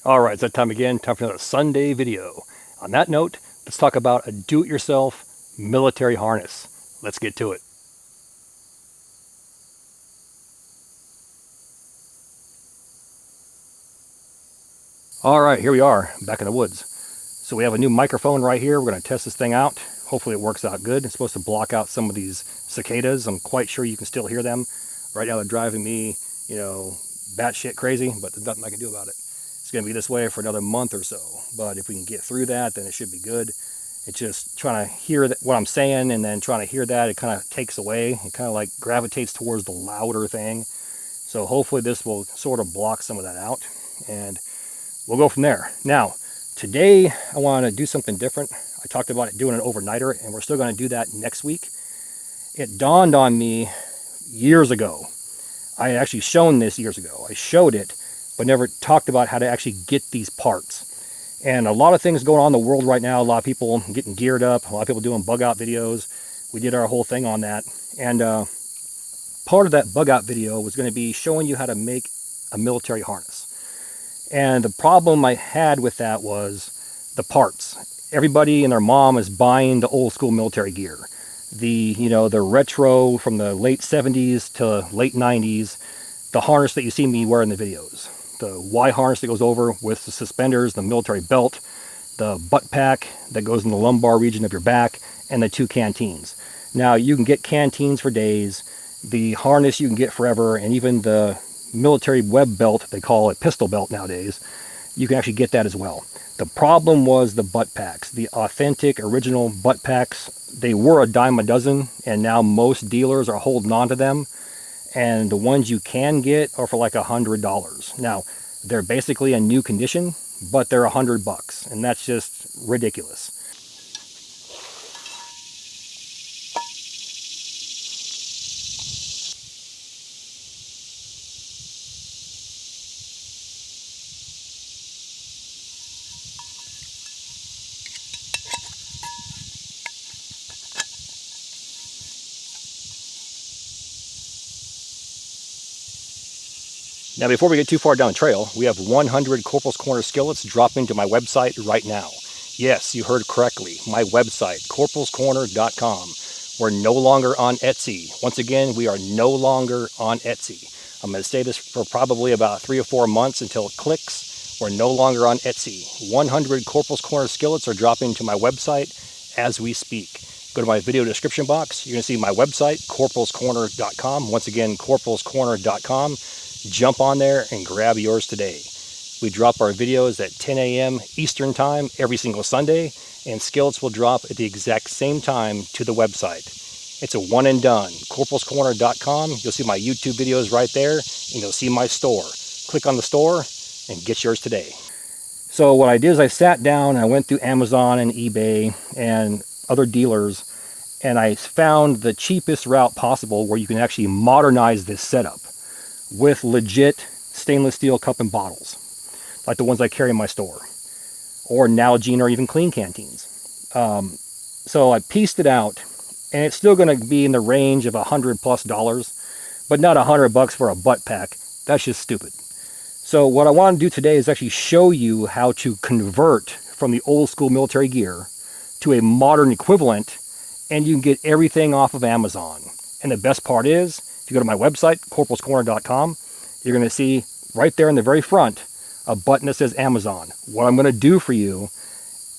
Alright, it's that time again, time for another Sunday video. On that note, let's talk about a do-it-yourself military harness. Let's get to it. Alright, here we are, back in the woods. So we have a new microphone right here. We're going to test this thing out. Hopefully it works out good. It's supposed to block out some of these cicadas. I'm quite sure you can still hear them. Right now they're driving me, batshit crazy, but there's nothing I can do about it. It's going to be this way for another month or so. But if we can get through that, then it should be good. It's just trying to hear what I'm saying and then trying to hear that. It kind of takes away. It kind of like gravitates towards the louder thing. So hopefully this will sort of block some of that out. And we'll go from there. Now, today I want to do something different. I talked about it doing an overnighter, and we're still going to do that next week. It dawned on me years ago. I had actually shown this years ago. I showed it, but never talked about how to actually get these parts. And a lot of things going on in the world right now. A lot of people getting geared up. A lot of people doing bug out videos. We did our whole thing on that. And part of that bug out video was going to be showing you how to make a military harness. And the problem I had with that was the parts. Everybody and their mom is buying the old school military gear. The retro from the late 70s to late 90s, the harness that you see me wear in the videos. The Y harness that goes over with the suspenders, the military belt, the butt pack that goes in the lumbar region of your back, and the two canteens. Now you can get canteens for days, the harness you can get forever, and even the military web belt, they call it pistol belt nowadays, you can actually get that as well. The problem was the butt packs, the authentic original butt packs. They were a dime a dozen, and now most dealers are holding on to them, and the ones you can get are for like $100. Now they're basically in new condition, but they're $100, and that's just ridiculous. Now, before we get too far down the trail, we have 100 Corporals Corner skillets dropping to my website right now. Yes, you heard correctly. My website, corporalscorner.com. We're no longer on Etsy. Once again, we are no longer on Etsy. I'm going to say this for probably about 3 or 4 months until it clicks. We're no longer on Etsy. 100 Corporals Corner skillets are dropping to my website as we speak. Go to my video description box. You're going to see my website, corporalscorner.com. Once again, corporalscorner.com. Jump on there and grab yours today. We drop our videos at 10 a.m. Eastern Time every single Sunday, and skillets will drop at the exact same time to the website. It's a one and done. Corporalscorner.com. You'll see my YouTube videos right there, and you'll see my store. Click on the store and get yours today. So what I did is I sat down and I went through Amazon and eBay and other dealers, and I found the cheapest route possible where you can actually modernize this setup with legit stainless steel cup and bottles, like the ones I carry in my store, or Nalgene or even clean canteens. So I pieced it out, and it's still going to be in the range of $100+, but not $100 for a butt pack. That's just stupid. So what I want to do today is actually show you how to convert from the old school military gear to a modern equivalent, and you can get everything off of Amazon. And the best part is, if you go to my website, corporalscorner.com, you're going to see right there in the very front a button that says Amazon. What I'm going to do for you,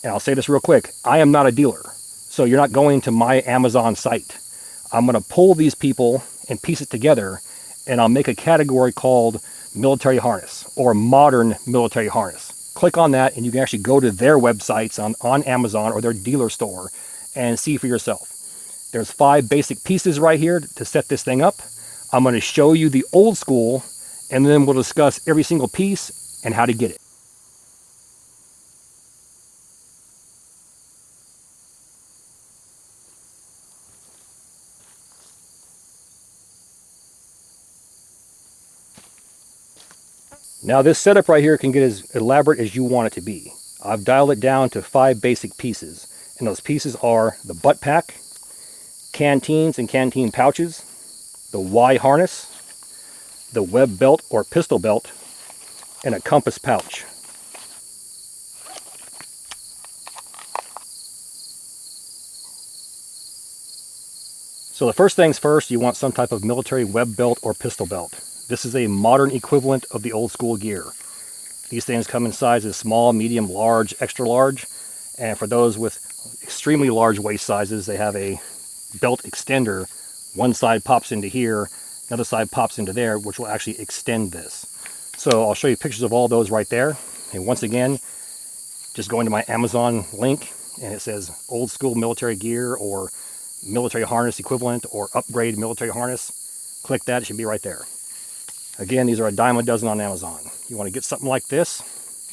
and I'll say this real quick, I am not a dealer, so you're not going to my Amazon site. I'm going to pull these people and piece it together, and I'll make a category called military harness or modern military harness. Click on that, and you can actually go to their websites on Amazon or their dealer store and see for yourself. There's 5 basic pieces right here to set this thing up. I'm going to show you the old school, and then we'll discuss every single piece and how to get it. Now this setup right here can get as elaborate as you want it to be. I've dialed it down to 5 basic pieces, and those pieces are the butt pack, canteens and canteen pouches, the Y harness, the web belt or pistol belt, and a compass pouch. So the first things first, you want some type of military web belt or pistol belt. This is a modern equivalent of the old school gear. These things come in sizes small, medium, large, extra large. And for those with extremely large waist sizes, they have a belt extender. One side pops into here, another side pops into there, which will actually extend this. So I'll show you pictures of all those right there. And once again, just go into my Amazon link and it says old school military gear or military harness equivalent or upgrade military harness. Click that, it should be right there. Again, these are a dime a dozen on Amazon. You want to get something like this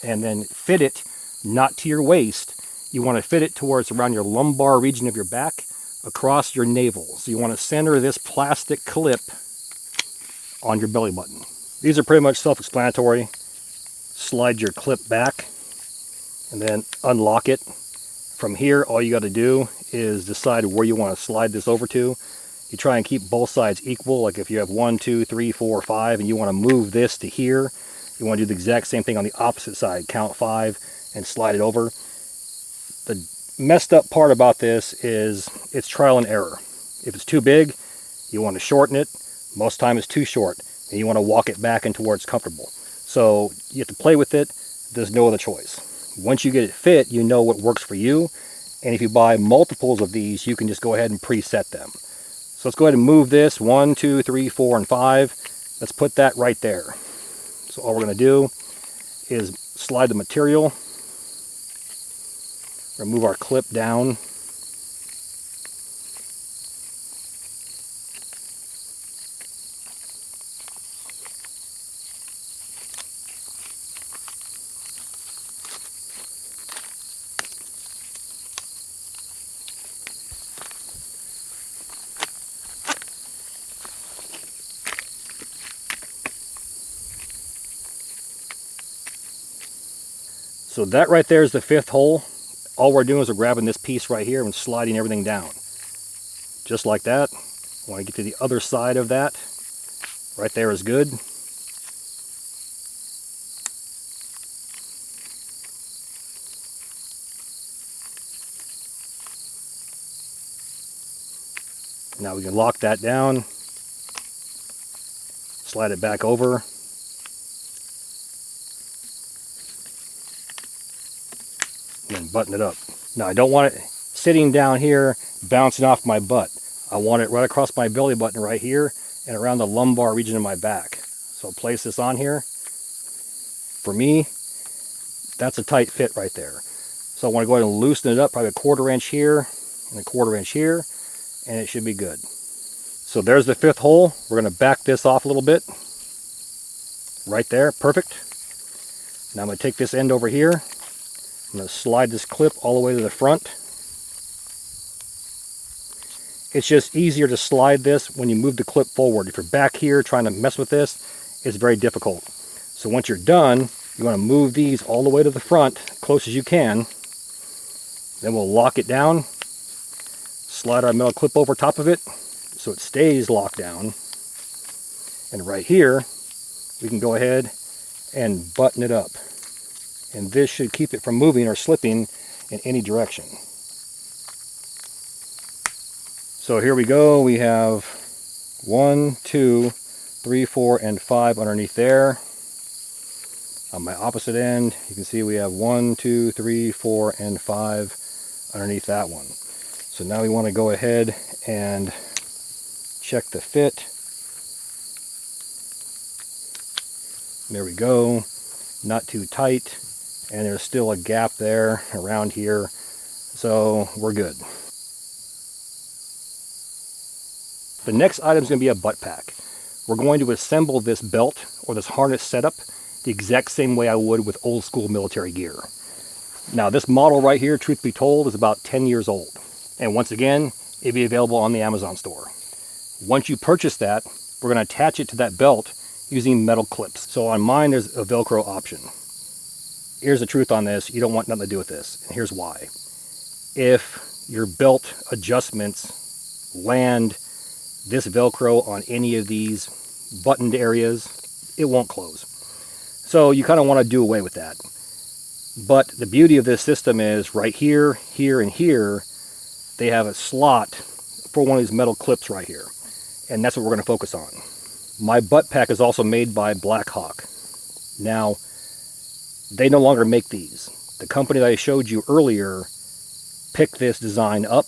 and then fit it not to your waist. You want to fit it towards around your lumbar region of your back across your navel. So you want to center this plastic clip on your belly button. These are pretty much self-explanatory. Slide your clip back and then unlock it. From here, all you got to do is decide where you want to slide this over to. You try and keep both sides equal. Like if you have 1, 2, 3, 4, 5, and you want to move this to here, you want to do the exact same thing on the opposite side. Count 5 and slide it over. The messed up part about this is it's trial and error. If it's too big, you want to shorten it. Most time it's too short, and you want to walk it back into where it's comfortable. So you have to play with it. There's no other choice. Once you get it fit, you know what works for you. And if you buy multiples of these, you can just go ahead and preset them. So let's go ahead and move this 1, 2, 3, 4, and 5. Let's put that right there. So all we're going to do is slide the material. Remove our clip down. So that right there is the 5th hole. All we're doing is we're grabbing this piece right here and sliding everything down. Just like that. I want to get to the other side of that. Right there is good. Now we can lock that down. Slide it back over. And then button it up. Now I don't want it sitting down here bouncing off my butt. I want it right across my belly button right here and around the lumbar region of my back. So I'll place this on here. For me, that's a tight fit right there. So I want to go ahead and loosen it up, probably a 1/4 inch here and a 1/4 inch here, and it should be good. So there's the 5th hole. We're going to back this off a little bit. Right there, perfect. Now I'm going to take this end over here. I'm going to slide this clip all the way to the front. It's just easier to slide this when you move the clip forward. If you're back here trying to mess with this, it's very difficult. So once you're done, you want to move these all the way to the front, close as you can. Then we'll lock it down, slide our metal clip over top of it so it stays locked down. And right here, we can go ahead and button it up. And this should keep it from moving or slipping in any direction. So here we go. We have 1, 2, 3, 4, and 5 underneath there. On my opposite end, you can see we have 1, 2, 3, 4, and 5 underneath that one. So now we want to go ahead and check the fit. There we go. Not too tight. And there's still a gap there around here. So we're good. The next item is going to be a butt pack. We're going to assemble this belt or this harness setup the exact same way I would with old school military gear. Now this model right here, truth be told, is about 10 years old. And once again, it'll be available on the Amazon store. Once you purchase that, we're going to attach it to that belt using metal clips. So on mine, there's a Velcro option. Here's the truth on this. You don't want nothing to do with this. And here's why. If your belt adjustments land this Velcro on any of these buttoned areas, it won't close. So you kind of want to do away with that. But the beauty of this system is right here, here, and here, they have a slot for one of these metal clips right here. And that's what we're going to focus on. My butt pack is also made by Blackhawk. Now, they no longer make these. The company that I showed you earlier picked this design up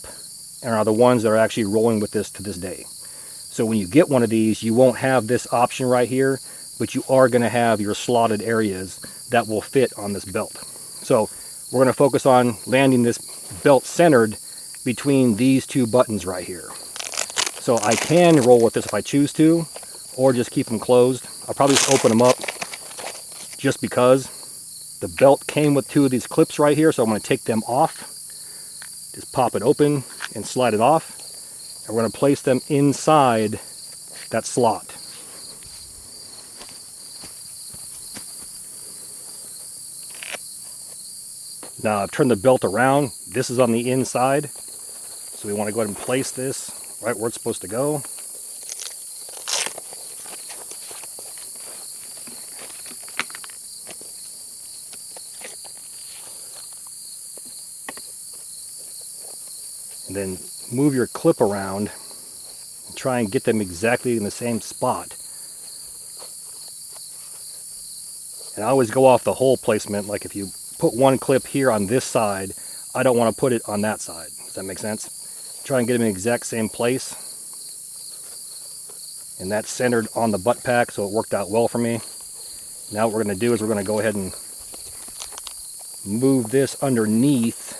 and are the ones that are actually rolling with this to this day. So when you get one of these, you won't have this option right here, but you are going to have your slotted areas that will fit on this belt. So we're going to focus on landing this belt centered between these two buttons right here. So I can roll with this if I choose to, or just keep them closed. I'll probably just open them up just because the belt came with two of these clips right here, so I'm going to take them off. Just pop it open and slide it off. And we're going to place them inside that slot. Now I've turned the belt around. This is on the inside. So we want to go ahead and place this right where it's supposed to go. And then move your clip around and try and get them exactly in the same spot. And I always go off the hole placement, like if you put one clip here on this side, I don't want to put it on that side. Does that make sense? Try and get them in the exact same place. And that's centered on the butt pack, so it worked out well for me. Now what we're going to do is we're going to go ahead and move this underneath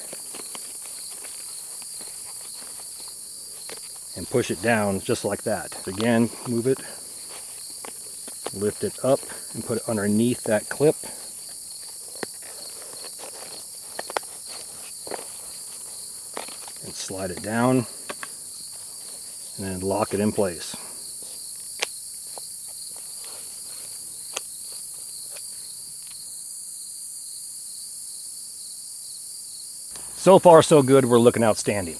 and push it down just like that. Again, move it, lift it up, and put it underneath that clip. And slide it down, and then lock it in place. So far so good, we're looking outstanding.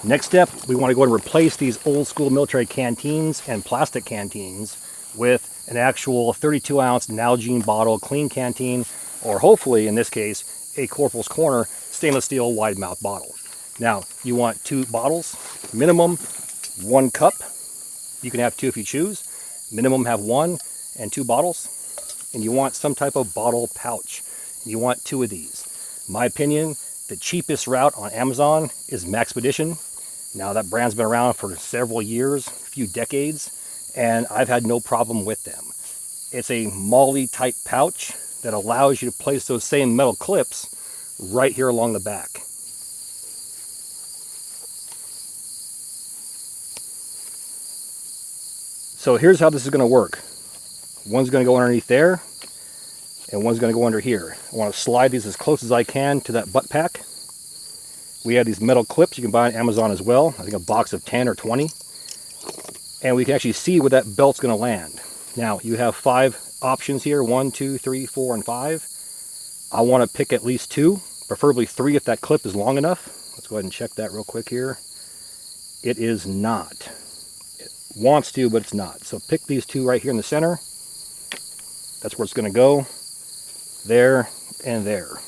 Next step, we want to go and replace these old school military canteens and plastic canteens with an actual 32-ounce Nalgene bottle clean canteen, or hopefully in this case a Corporals Corner stainless steel wide mouth bottle. Now you want 2 bottles, minimum 1 cup. You can have 2 if you choose. Minimum have 1 and 2 bottles. And you want some type of bottle pouch. You want 2 of these. My opinion, the cheapest route on Amazon is Maxpedition. Now that brand's been around for several years, a few decades, and I've had no problem with them. It's a MOLLE type pouch that allows you to place those same metal clips right here along the back. So here's how this is going to work. One's going to go underneath there, and one's going to go under here. I want to slide these as close as I can to that butt pack. We have these metal clips you can buy on Amazon as well. I think a box of 10 or 20. And we can actually see where that belt's going to land. Now, you have 5 options here. 1, 2, 3, 4, and 5. I want to pick at least 2, preferably 3 if that clip is long enough. Let's go ahead and check that real quick here. It is not. It wants to, but it's not. So pick these 2 right here in the center. That's where it's going to go. There and there.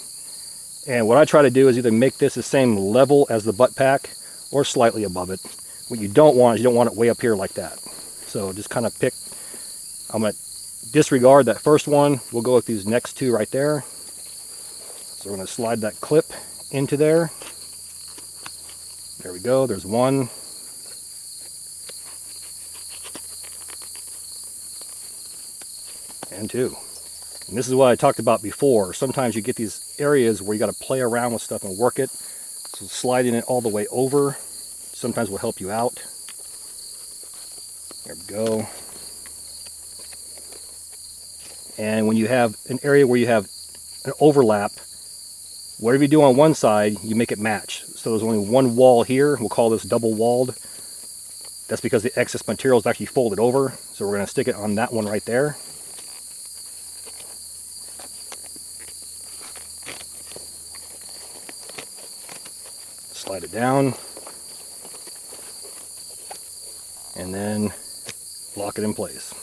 And what I try to do is either make this the same level as the butt pack or slightly above it. What you don't want is you don't want it way up here like that. So just kind of pick. I'm going to disregard that first one. We'll go with these next 2 right there. So we're going to slide that clip into there. There we go. There's 1. And 2. And this is what I talked about before. Sometimes you get these areas where you got to play around with stuff and work it. So sliding it all the way over sometimes will help you out. There we go. And when you have an area where you have an overlap, whatever you do on one side, you make it match. So there's only one wall here. We'll call this double walled. That's because the excess material is actually folded over. So we're going to stick it on that one right there. Slide it down, and then lock it in place.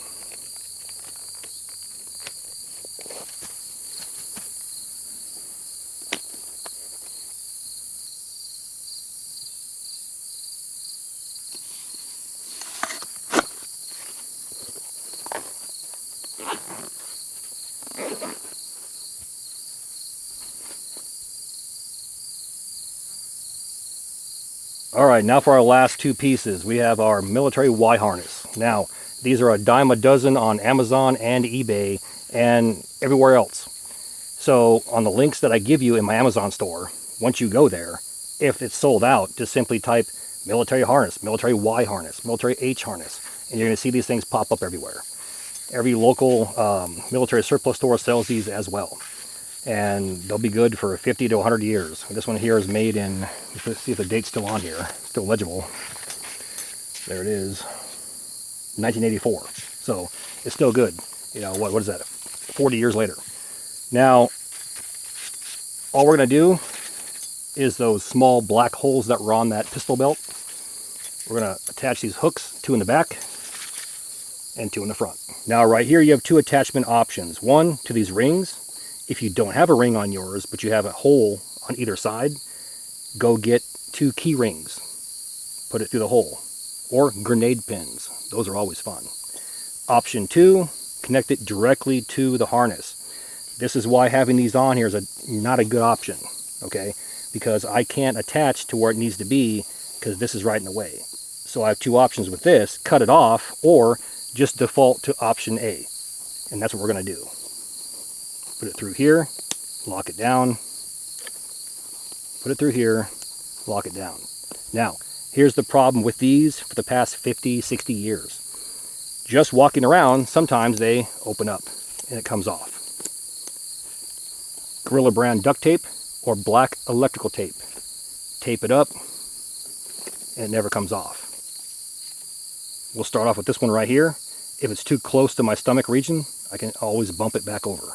All right, now for our last two pieces. We have our military Y harness. Now, these are a dime a dozen on Amazon and eBay and everywhere else. So on the links that I give you in my Amazon store, once you go there, if it's sold out, just simply type military harness, military Y harness, military H harness, and you're going to see these things pop up everywhere. Every local military surplus store sells these as well. And they'll be good for 50 to 100 years. This one here is made in, let's see if the date's still on here, still legible. There it is, 1984. So it's still good. You know, what is that, 40 years later. Now, all we're gonna do is those small black holes that were on that pistol belt. We're gonna attach these hooks, two in the back and two in the front. Now right here you have two attachment options. One to these rings. If you don't have a ring on yours, but you have a hole on either side, go get two key rings. Put it through the hole. Or grenade pins. Those are always fun. Option two, connect it directly to the harness. This is why having these on here is not a good option, okay? Because I can't attach to where it needs to be because this is right in the way. So I have two options with this, cut it off, or just default to option A. And that's what we're gonna do. Put it through here, lock it down, put it through here, lock it down. Now, here's the problem with these for the past 50, 60 years. Just walking around, sometimes they open up and it comes off. Gorilla brand duct tape or black electrical tape. Tape it up and it never comes off. We'll start off with this one right here. If it's too close to my stomach region, I can always bump it back over.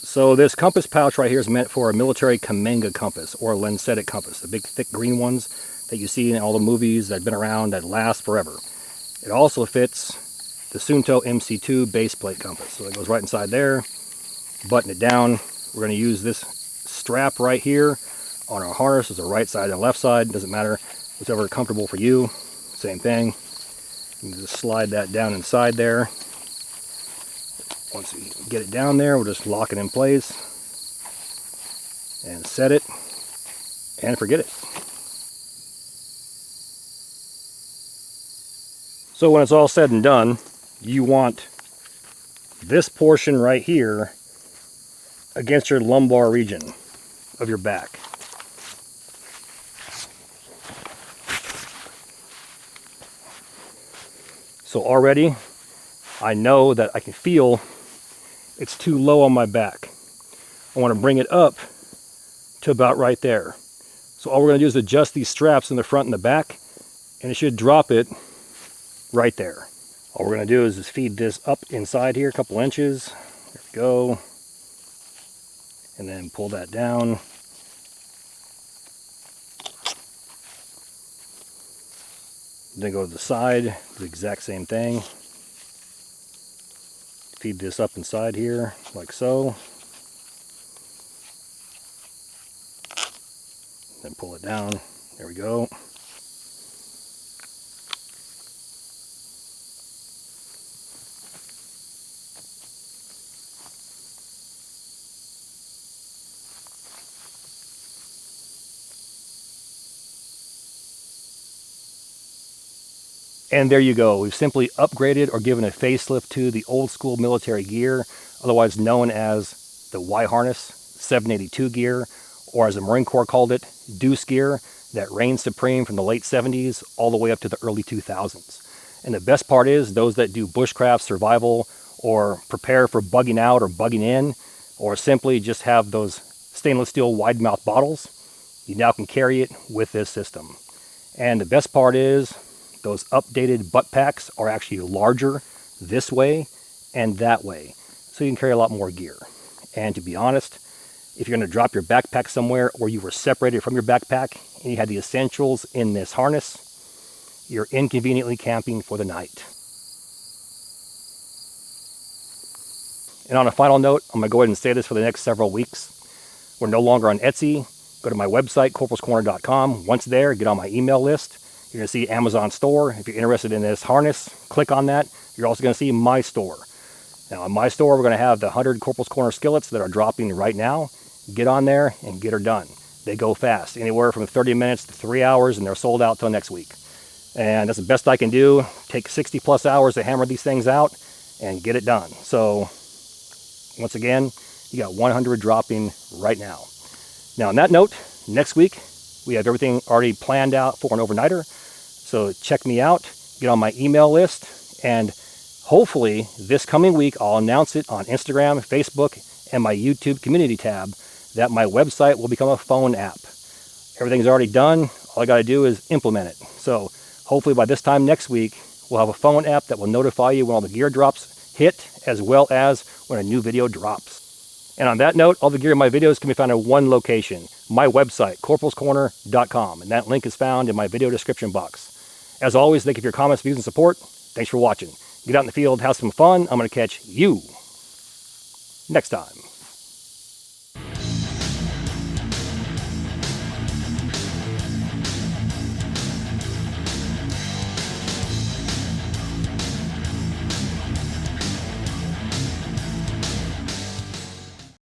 So this compass pouch right here is meant for a military Kamenga compass or a lensetic compass, the big thick green ones that you see in all the movies that have been around that last forever. It also fits the Sunto MC2 base plate compass. So it goes right inside there, button it down. We're going to use this strap right here on our harness as the right side and the left side, doesn't matter, whichever is comfortable for you, same thing. You can just slide that down inside there. Once we get it down there, we'll just lock it in place and set it and forget it. So when it's all said and done, you want this portion right here against your lumbar region of your back. So already I know that I can feel it's too low on my back. I want to bring it up to about right there. So all we're going to do is adjust these straps in the front and the back, and it should drop it right there. All we're going to do is just feed this up inside here a couple inches. There we go. And then pull that down. Then go to the side, do the exact same thing. Feed this up inside here, like so. Then pull it down. There we go. And there you go. We've simply upgraded or given a facelift to the old school military gear, otherwise known as the Y harness 782 gear, or as the Marine Corps called it, Deuce gear, that reigned supreme from the late 70s all the way up to the early 2000s. And the best part is those that do bushcraft survival or prepare for bugging out or bugging in, or simply just have those stainless steel wide mouth bottles, you now can carry it with this system. And the best part is those updated butt packs are actually larger this way and that way, so you can carry a lot more gear. And to be honest, if you're going to drop your backpack somewhere or you were separated from your backpack and you had the essentials in this harness, you're inconveniently camping for the night. And on a final note, I'm going to go ahead and say this for the next several weeks. We're no longer on Etsy. Go to my website, corporalscorner.com. Once there, get on my email list. You're going to see Amazon store. If you're interested in this harness, click on that. You're also going to see my store. Now, in my store, we're going to have the 100 Corporals Corner skillets that are dropping right now. Get on there and get her done. They go fast, anywhere from 30 minutes to 3 hours, and they're sold out till next week. And that's the best I can do. Take 60 plus hours to hammer these things out and get it done. So, once again, you got 100 dropping right now. Now, on that note, next week, we have everything already planned out for an overnighter. So check me out, get on my email list, and hopefully this coming week I'll announce it on Instagram, Facebook, and my YouTube community tab that my website will become a phone app. Everything's already done. All I got to do is implement it. So hopefully by this time next week, we'll have a phone app that will notify you when all the gear drops hit, as well as when a new video drops. And on that note, all the gear in my videos can be found in one location, my website, corporalscorner.com. And that link is found in my video description box. As always, thank you for your comments, views, and support. Thanks for watching. Get out in the field, have some fun. I'm going to catch you next time.